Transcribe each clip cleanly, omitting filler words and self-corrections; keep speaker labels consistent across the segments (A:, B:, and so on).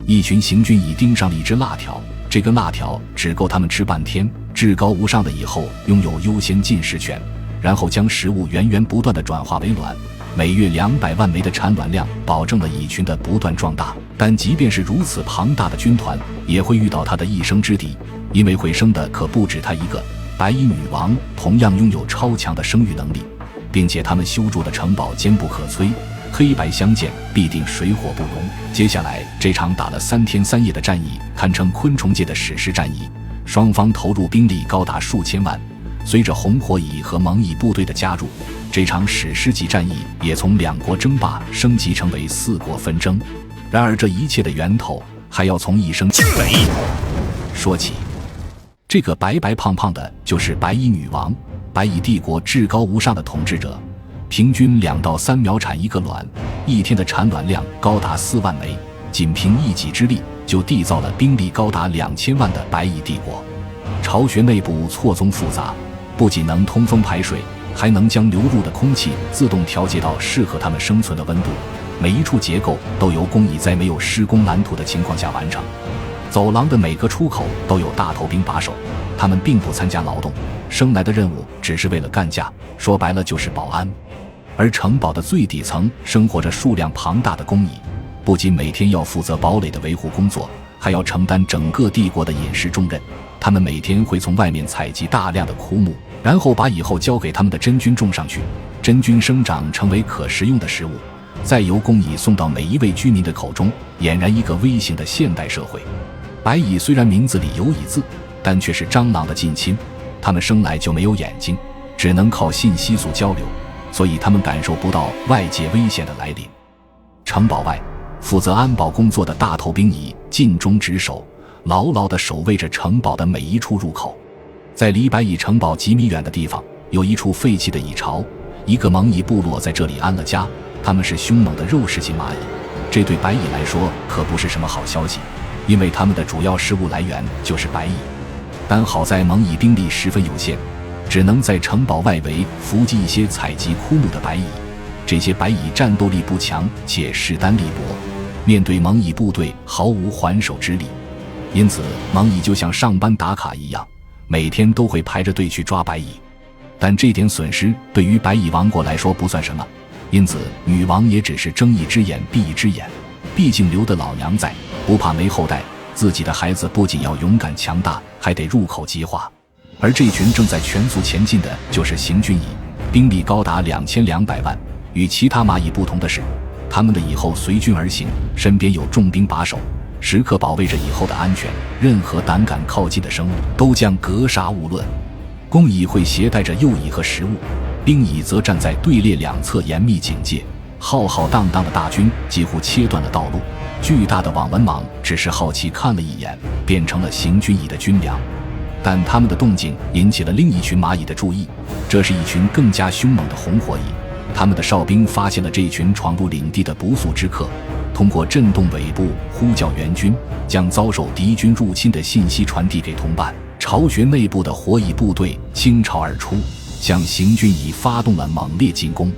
A: 一群行军蚁盯上了一只辣条，这根辣条只够他们吃半天。至高无上的蚁后拥有优先进食权，然后将食物源源不断地转化为卵，每月200万枚的产卵量保证了蚁群的不断壮大。但即便是如此庞大的军团，也会遇到它的一生之敌，因为会生的可不止它一个。白蚁女王同样拥有超强的生育能力，并且他们修筑的城堡坚不可摧，黑白相间必定水火不容。接下来这场打了3天3夜的战役堪称昆虫界的史诗战役，双方投入兵力高达数千万。随着红火蚁和蒙蚁部队的加入，这场史诗级战役也从2国争霸升级成为4国纷争。然而这一切的源头还要从一声惊雷说起。这个白白胖胖的就是白蚁女王，白蚁帝国至高无上的统治者，平均2到3秒产一个卵，一天的产卵量高达4万枚，仅凭一己之力就缔造了兵力高达2000万的白蚁帝国。巢穴内部错综复杂，不仅能通风排水，还能将流入的空气自动调节到适合它们生存的温度。每一处结构都由工蚁在没有施工蓝图的情况下完成。走廊的每个出口都有大头兵把守，他们并不参加劳动，生来的任务只是为了干架，说白了就是保安。而城堡的最底层生活着数量庞大的工蚁，不仅每天要负责堡垒的维护工作，还要承担整个帝国的饮食重任。他们每天会从外面采集大量的枯木，然后把以后交给他们的真菌种上去，真菌生长成为可食用的食物，再由工蚁送到每一位居民的口中，俨然一个微型的现代社会。白蚁虽然名字里有蚁字，但却是蟑螂的近亲，它们生来就没有眼睛，只能靠信息素交流，所以它们感受不到外界危险的来临。城堡外负责安保工作的大头兵蚁尽忠职守，牢牢地守卫着城堡的每一处入口。在离白蚁城堡几米远的地方有一处废弃的蚁巢，一个蒙蚁部落在这里安了家，他们是凶猛的肉食性蚂蚁，这对白蚁来说可不是什么好消息，因为他们的主要食物来源就是白蚁。但好在蒙蚁兵力十分有限，只能在城堡外围伏击一些采集枯木的白蚁。这些白蚁战斗力不强且势单力薄，面对蒙蚁部队毫无还手之力，因此蒙蚁就像上班打卡一样，每天都会排着队去抓白蚁。但这点损失对于白蚁王国来说不算什么，因此女王也只是睁一只眼闭一只眼。毕竟留的老娘在，不怕没后代，自己的孩子不仅要勇敢强大，还得入口即化。而这群正在全速前进的就是行军蚁，兵力高达2200万。与其他蚂蚁不同的是，他们的蚁后随军而行，身边有重兵把守，时刻保卫着蚁后的安全，任何胆敢靠近的生物都将格杀勿论。工蚁会携带着幼蚁和食物，兵蚁则站在队列两侧严密警戒。浩浩荡荡的大军几乎切断了道路，巨大的网纹蟒只是好奇看了一眼，变成了行军蚁的军粮。但他们的动静引起了另一群蚂蚁的注意，这是一群更加凶猛的红火蚁。他们的哨兵发现了这群闯入领地的不速之客，通过震动尾部呼叫援军，将遭受敌军入侵的信息传递给同伴。巢穴内部的火蚁部队倾巢而出，向行军蚁发动了猛烈进攻。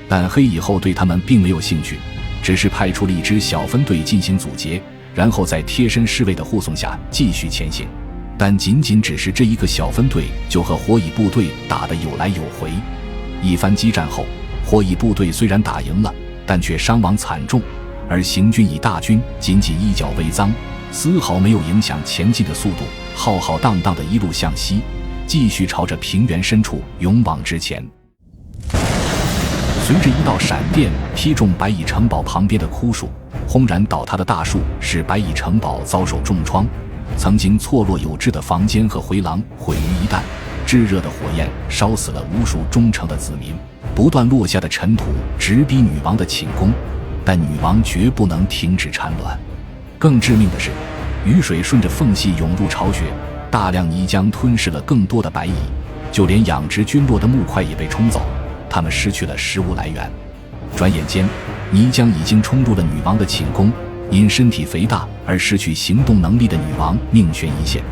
A: 但黑蚁后对他们并没有兴趣，只是派出了一支小分队进行阻截，然后在贴身侍卫的护送下继续前行。但仅仅只是这一个小分队就和火蚁部队打得有来有回。一番激战后，火蚁部队虽然打赢了，但却伤亡惨重，而行军蚁大军仅仅一脚未脏，丝毫没有影响前进的速度，浩浩荡荡地一路向西，继续朝着平原深处勇往直前。随着一道闪电劈中白蚁城堡旁边的枯树，轰然倒塌的大树使白蚁城堡遭受重创，曾经错落有致的房间和回廊毁于一旦，炙热的火焰烧死了无数忠诚的子民。不断落下的尘土直逼女王的寝宫，但女王绝不能停止产卵。更致命的是，雨水顺着缝隙涌入巢穴，大量泥浆吞噬了更多的白蚁，就连养殖菌落的木块也被冲走，它们失去了食物来源。转眼间，泥浆已经冲入了女王的寝宫，因身体肥大而失去行动能力的女王命悬一线。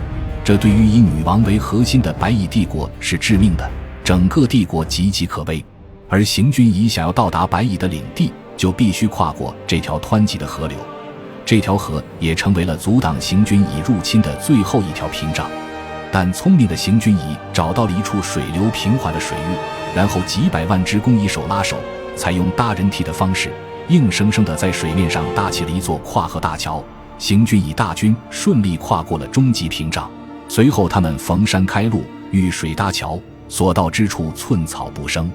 A: 这对于以女王为核心的白蚁帝国是致命的，整个帝国岌岌可危。而行军蚁想要到达白蚁的领地，就必须跨过这条湍急的河流，这条河也成为了阻挡行军蚁入侵的最后一条屏障。但聪明的行军蚁找到了一处水流平缓的水域，然后几百万只工蚁手拉手，采用搭人梯的方式，硬生生地在水面上搭起了一座跨河大桥。行军蚁大军顺利跨过了终极屏障。随后他们逢山开路，遇水搭桥，所到之处寸草不生。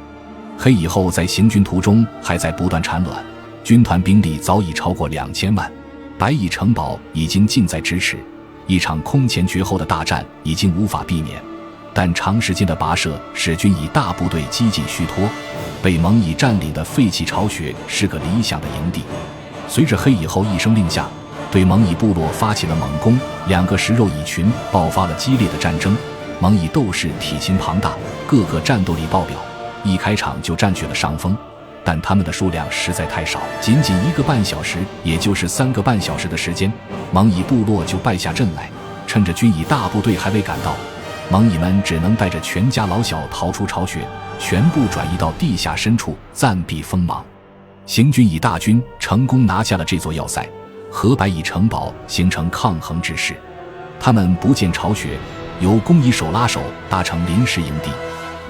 A: 黑蚁后在行军途中还在不断产卵，军团兵力早已超过2000万，白蚁城堡已经近在咫尺，一场空前绝后的大战已经无法避免。但长时间的跋涉使军蚁大部队几近虚脱，被蒙蚁占领的废弃巢穴是个理想的营地。随着黑蚁后一声令下，对蒙蚁部落发起了猛攻，2个食肉蚁群爆发了激烈的战争。蒙蚁斗士体型庞大，个个战斗力爆表，一开场就占据了上风，但他们的数量实在太少，仅仅1个半小时，也就是3个半小时的时间，蒙蚁部落就败下阵来。趁着军蚁大部队还未赶到，蒙蚁们只能带着全家老小逃出巢穴，全部转移到地下深处暂避锋芒。行军蚁大军成功拿下了这座要塞，和白蚁城堡形成抗衡之势。他们不建巢穴，由工蚁手拉手搭成临时营地，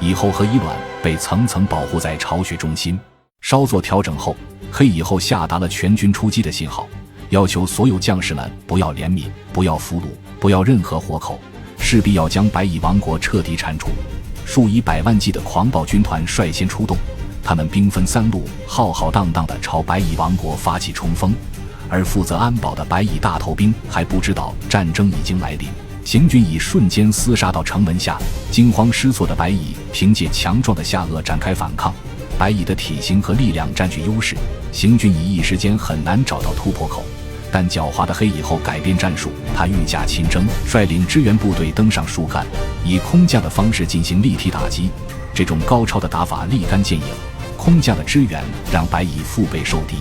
A: 蚁后和蚁卵被层层保护在巢穴中心。稍作调整后，黑蚁后下达了全军出击的信号，要求所有将士们不要怜悯，不要俘虏，不要任何活口，势必要将白蚁王国彻底铲除。数以百万计的狂暴军团率先出动，他们兵分3路，浩浩荡荡地朝白蚁王国发起冲锋。而负责安保的白蚁大头兵还不知道战争已经来临，行军蚁瞬间厮杀到城门下，惊慌失措的白蚁凭借强壮的下颚展开反抗。白蚁的体型和力量占据优势，行军蚁一时间很难找到突破口。但狡猾的黑蚁后改变战术，他御驾亲征，率领支援部队登上树干，以空降的方式进行立体打击。这种高超的打法立竿见影，空降的支援让白蚁腹背受敌。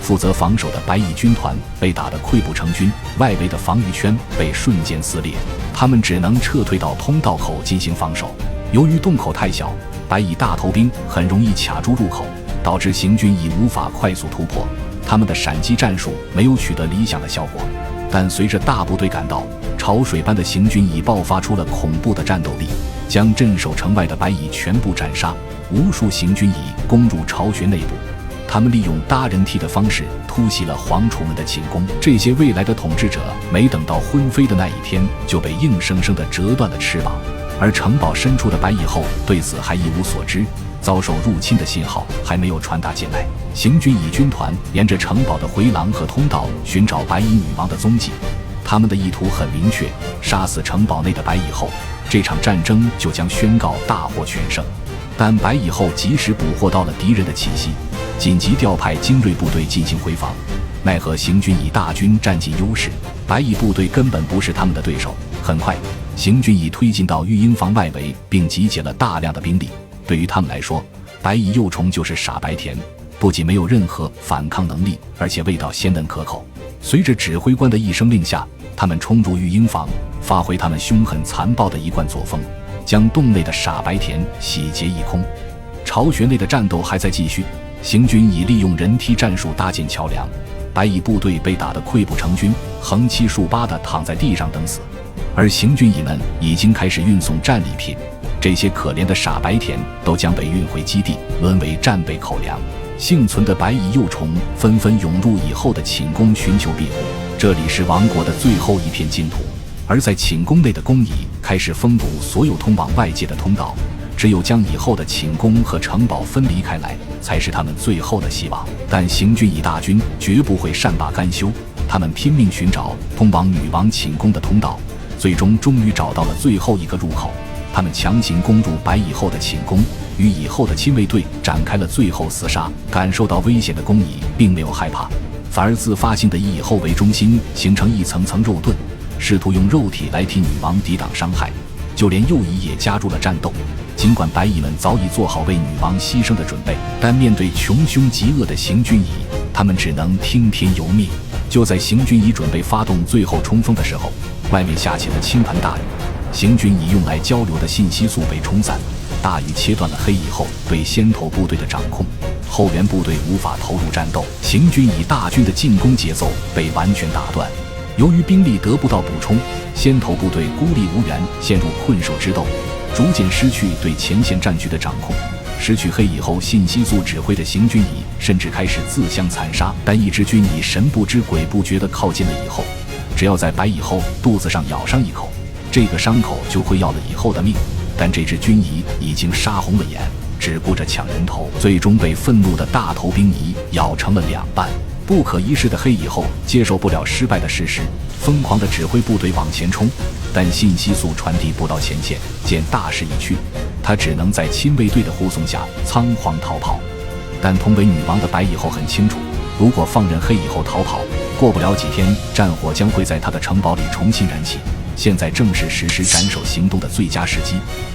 A: 负责防守的白蚁军团被打得溃不成军，外围的防御圈被瞬间撕裂，他们只能撤退到通道口进行防守。由于洞口太小，白蚁大头兵很容易卡住入口，导致行军蚁无法快速突破。他们的闪击战术没有取得理想的效果，但随着大部队赶到，潮水般的行军蚁爆发出了恐怖的战斗力，将镇守城外的白蚁全部斩杀。无数行军蚁攻入巢穴内部，他们利用搭人梯的方式突袭了皇储们的寝宫。这些未来的统治者没等到昏飞的那一天，就被硬生生地折断了翅膀。而城堡深处的白蚁后对此还一无所知，遭受入侵的信号还没有传达进来。行军蚁军团沿着城堡的回廊和通道寻找白蚁女王的踪迹，他们的意图很明确，杀死城堡内的白蚁后，这场战争就将宣告大获全胜。但白蚁后及时捕获到了敌人的气息，紧急调派精锐部队进行回防，奈何行军蚁大军占尽优势，白蚁部队根本不是他们的对手。很快，行军蚁推进到育婴房外围，并集结了大量的兵力。对于他们来说，白蚁幼虫就是傻白甜，不仅没有任何反抗能力，而且味道鲜嫩可口。随着指挥官的一声令下，他们冲入育婴房，发挥他们凶狠残暴的一贯作风，将洞内的傻白甜洗劫一空。巢穴内的战斗还在继续，行军蚁利用人梯战术搭建桥梁，白蚁部队被打得溃不成军，横七竖八地躺在地上等死。而行军蚁们已经开始运送战利品，这些可怜的傻白甜都将被运回基地，沦为战备口粮。幸存的白蚁幼虫纷纷涌入蚁后的寝宫寻求庇护，这里是王国的最后一片净土。而在寝宫内的工蚁开始封堵所有通往外界的通道，只有将蚁后的寝宫和城堡分离开来，才是他们最后的希望。但行军蚁大军绝不会善罢甘休，他们拼命寻找通往女王寝宫的通道，最终终于找到了最后一个入口。他们强行攻入白蚁后的寝宫，与蚁后的亲卫队展开了最后厮杀。感受到危险的工蚁并没有害怕，反而自发性的以蚁后为中心形成一层层肉盾，试图用肉体来替女王抵挡伤害。就连幼蚁也加入了战斗。尽管白蚁们早已做好为女王牺牲的准备，但面对穷凶极恶的行军蚁，他们只能听天由命。就在行军蚁准备发动最后冲锋的时候，外面下起了倾盆大雨，行军蚁用来交流的信息素被冲散，大雨切断了黑蚁后对先头部队的掌控，后援部队无法投入战斗，行军蚁大军的进攻节奏被完全打断。由于兵力得不到补充，先头部队孤立无援，陷入困兽之斗，逐渐失去对前线战局的掌控。失去黑蚁后，信息素指挥的行军蚁甚至开始自相残杀。但一支军蚁神不知鬼不觉地靠近了蚁后，只要在白蚁后肚子上咬上一口，这个伤口就会要了蚁后的命。但这只军蚁已经杀红了眼，只顾着抢人头，最终被愤怒的大头兵蚁咬成了两半。不可一世的黑蚁后接受不了失败的事实，疯狂地指挥部队往前冲，但信息素传递不到前线，见大势已去，他只能在亲卫队的护送下仓皇逃跑。但同为女王的白蚁后很清楚，如果放任黑蚁后逃跑，过不了几天，战火将会在他的城堡里重新燃起。现在正是实施斩首行动的最佳时机，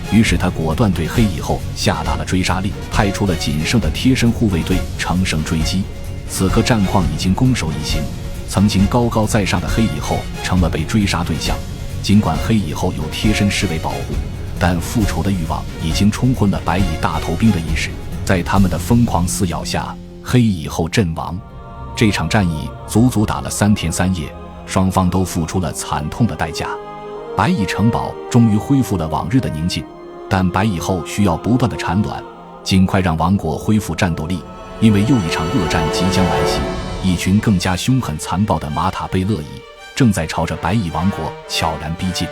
A: 于是他果断对黑蚁后下达了追杀令，派出了仅剩的贴身护卫队乘胜追击。此刻战况已经攻守一形，曾经高高在上的黑蚁后成了被追杀对象。尽管黑蚁后有贴身侍卫保护，但复仇的欲望已经冲昏了白蚁大头兵的意识，在他们的疯狂撕咬下，黑蚁后阵亡。这场战役足足打了3天3夜，双方都付出了惨痛的代价。白蚁城堡终于恢复了往日的宁静，但白蚁后需要不断的产卵，尽快让王国恢复战斗力，因为又一场恶战即将来袭。一群更加凶狠残暴的马塔贝勒蚁正在朝着白蚁王国悄然逼近。